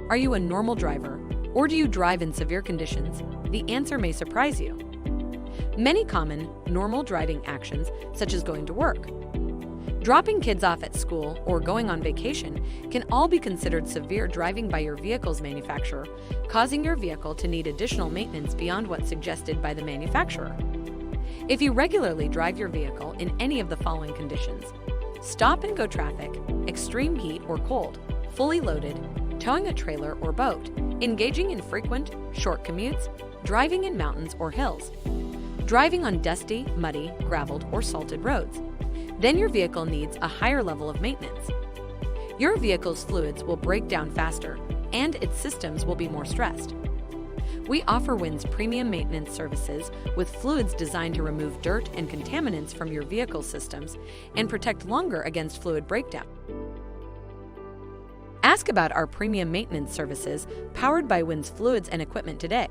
Are you a normal driver, or do you drive in severe conditions? The answer may surprise you. Many common, normal driving actions, such as going to work, dropping kids off at school, or going on vacation, can all be considered severe driving by your vehicle's manufacturer, causing your vehicle to need additional maintenance beyond what's suggested by the manufacturer. If you regularly drive your vehicle in any of the following conditions: stop-and-go traffic, extreme heat or cold, fully loaded, towing a trailer or boat, engaging in frequent, short commutes, driving in mountains or hills, driving on dusty, muddy, graveled, or salted roads, then your vehicle needs a higher level of maintenance. Your vehicle's fluids will break down faster, and its systems will be more stressed. We offer Wynn's premium maintenance services with fluids designed to remove dirt and contaminants from your vehicle systems and protect longer against fluid breakdown. Ask about our premium maintenance services powered by Wynn's fluids and equipment today.